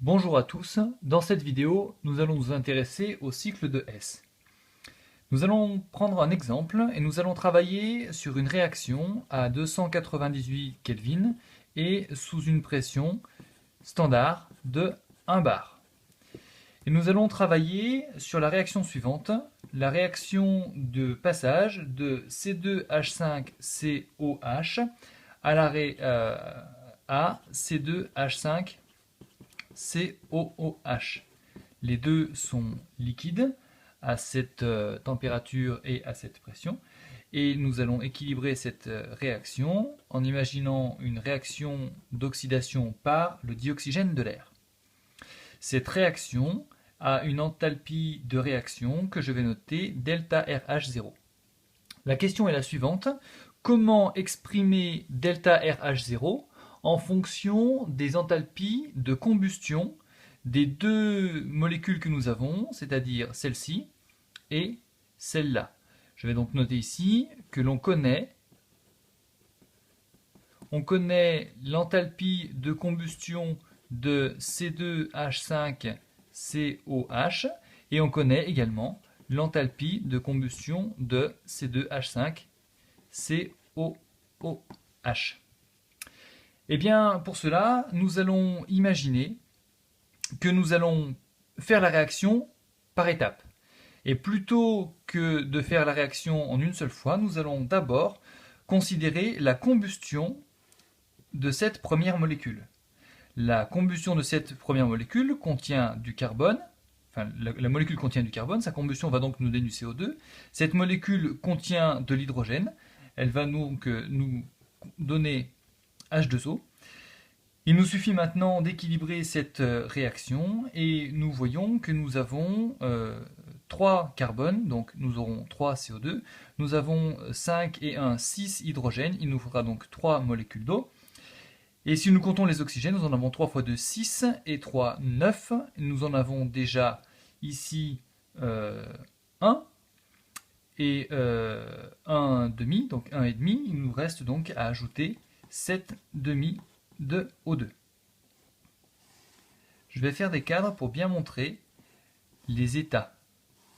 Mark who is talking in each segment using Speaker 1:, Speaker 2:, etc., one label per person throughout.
Speaker 1: Bonjour à tous, dans cette vidéo, nous allons nous intéresser au cycle de Hess. Nous allons prendre un exemple et nous allons travailler sur une réaction à 298 Kelvin et sous une pression standard de 1 bar. Et nous allons travailler sur la réaction suivante, la réaction de passage de C2H5COH à l'arrêt à C2H5 COOH. Les deux sont liquides à cette température et à cette pression. Et nous allons équilibrer cette réaction en imaginant une réaction d'oxydation par le dioxygène de l'air. Cette réaction a une enthalpie de réaction que je vais noter delta RH0. La question est la suivante. Comment exprimer delta RH0 en fonction des enthalpies de combustion des deux molécules que nous avons, c'est-à-dire celle-ci et celle-là. Je vais donc noter ici que l'on connaît l'enthalpie de combustion de C2H5COH et on connaît également l'enthalpie de combustion de C2H5COOH. Eh bien, pour cela, nous allons imaginer que nous allons faire la réaction par étapes. Et plutôt que de faire la réaction en une seule fois, nous allons d'abord considérer la combustion de cette première molécule. La combustion de cette première molécule contient du carbone, enfin la molécule contient du carbone, sa combustion va donc nous donner du CO2. Cette molécule contient de l'hydrogène, elle va donc nous donner H2O. Il nous suffit maintenant d'équilibrer cette réaction et nous voyons que nous avons 3 carbones, donc nous aurons 3 CO2, nous avons 5 et 1, 6 hydrogènes, il nous faudra donc 3 molécules d'eau. Et si nous comptons les oxygènes, nous en avons 3 fois 2, 6 et 3, 9. Nous en avons déjà ici 1 et 1 demi, donc 1 et demi. Il nous reste donc à ajouter 7 demi de O2. Je vais faire des cadres pour bien montrer les états,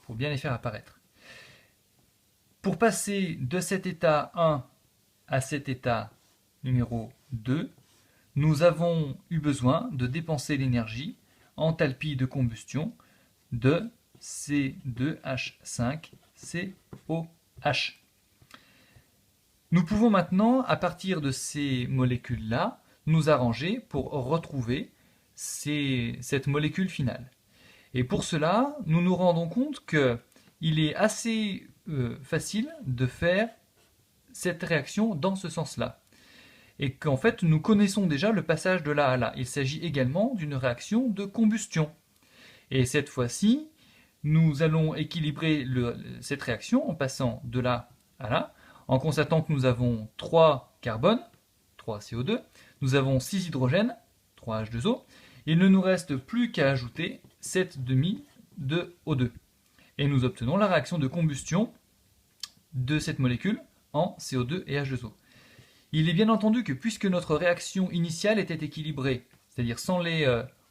Speaker 1: pour bien les faire apparaître. Pour passer de cet état 1 à cet état numéro 2, nous avons eu besoin de dépenser l'énergie enthalpie de combustion de C2H5COH. Nous pouvons maintenant, à partir de ces molécules-là, nous arranger pour retrouver cette molécule finale. Et pour cela, nous nous rendons compte qu'il est assez facile de faire cette réaction dans ce sens-là. Et qu'en fait, nous connaissons déjà le passage de là à là. Il s'agit également d'une réaction de combustion. Et cette fois-ci, nous allons équilibrer cette réaction en passant de là à là, en constatant que nous avons 3 carbones, 3 CO2, nous avons 6 hydrogènes, 3 H2O, il ne nous reste plus qu'à ajouter 7 demi de O2. Et nous obtenons la réaction de combustion de cette molécule en CO2 et H2O. Il est bien entendu que puisque notre réaction initiale était équilibrée, c'est-à-dire sans les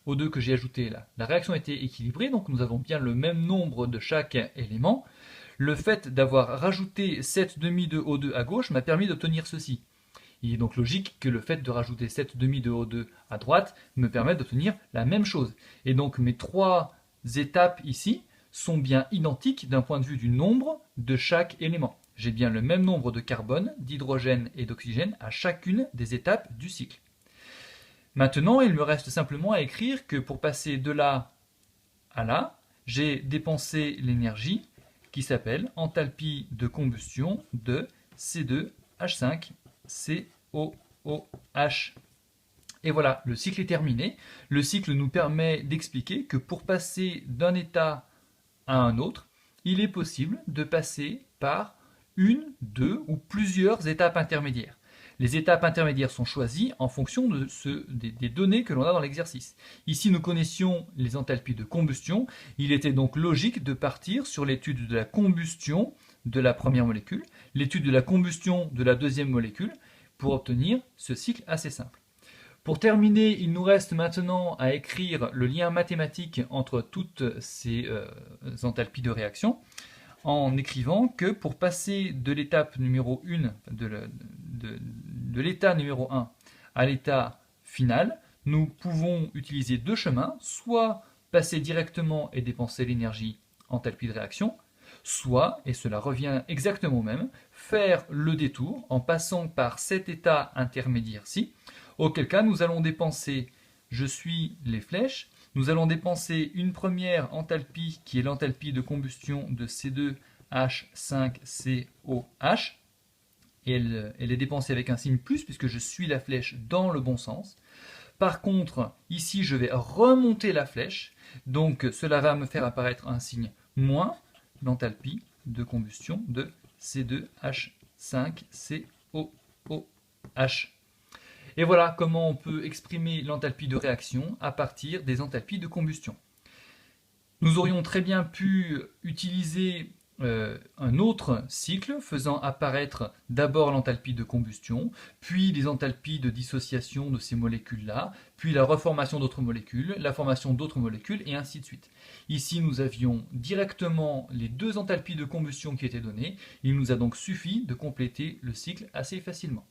Speaker 1: O2 que j'ai ajoutés là, la réaction était équilibrée, donc nous avons bien le même nombre de chaque élément. Le fait d'avoir rajouté 7 demi de O2 à gauche m'a permis d'obtenir ceci. Il est donc logique que le fait de rajouter 7 demi de O2 à droite me permette d'obtenir la même chose. Et donc mes 3 étapes ici sont bien identiques d'un point de vue du nombre de chaque élément. J'ai bien le même nombre de carbone, d'hydrogène et d'oxygène à chacune des étapes du cycle. Maintenant, il me reste simplement à écrire que pour passer de là à là, j'ai dépensé l'énergie qui s'appelle enthalpie de combustion de C2H5COOH. Et voilà, le cycle est terminé. Le cycle nous permet d'expliquer que pour passer d'un état à un autre, il est possible de passer par une, deux ou plusieurs étapes intermédiaires. Les étapes intermédiaires sont choisies en fonction des données que l'on a dans l'exercice. Ici, nous connaissions les enthalpies de combustion. Il était donc logique de partir sur l'étude de la combustion de la première molécule, l'étude de la combustion de la deuxième molécule, pour obtenir ce cycle assez simple. Pour terminer, il nous reste maintenant à écrire le lien mathématique entre toutes ces enthalpies de réaction en écrivant que pour passer de l'étape numéro 1, de l'état numéro 1 à l'état final, nous pouvons utiliser deux chemins, soit passer directement et dépenser l'énergie enthalpie de réaction, soit, et cela revient exactement au même, faire le détour en passant par cet état intermédiaire-ci, auquel cas nous allons dépenser, je suis les flèches, nous allons dépenser une première enthalpie qui est l'enthalpie de combustion de C2H5COH, et elle est dépensée avec un signe plus puisque je suis la flèche dans le bon sens. Par contre, ici je vais remonter la flèche, donc cela va me faire apparaître un signe moins, l'enthalpie de combustion de C2H5COOH. Et voilà comment on peut exprimer l'enthalpie de réaction à partir des enthalpies de combustion. Nous aurions très bien pu utiliser un autre cycle faisant apparaître d'abord l'enthalpie de combustion, puis les enthalpies de dissociation de ces molécules-là, puis la reformation d'autres molécules, la formation d'autres molécules, et ainsi de suite. Ici, nous avions directement les deux enthalpies de combustion qui étaient données. Il nous a donc suffi de compléter le cycle assez facilement.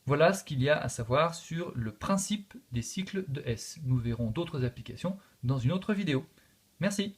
Speaker 1: Voilà ce qu'il y a à savoir sur le principe des cycles de S. Nous verrons d'autres applications dans une autre vidéo. Merci.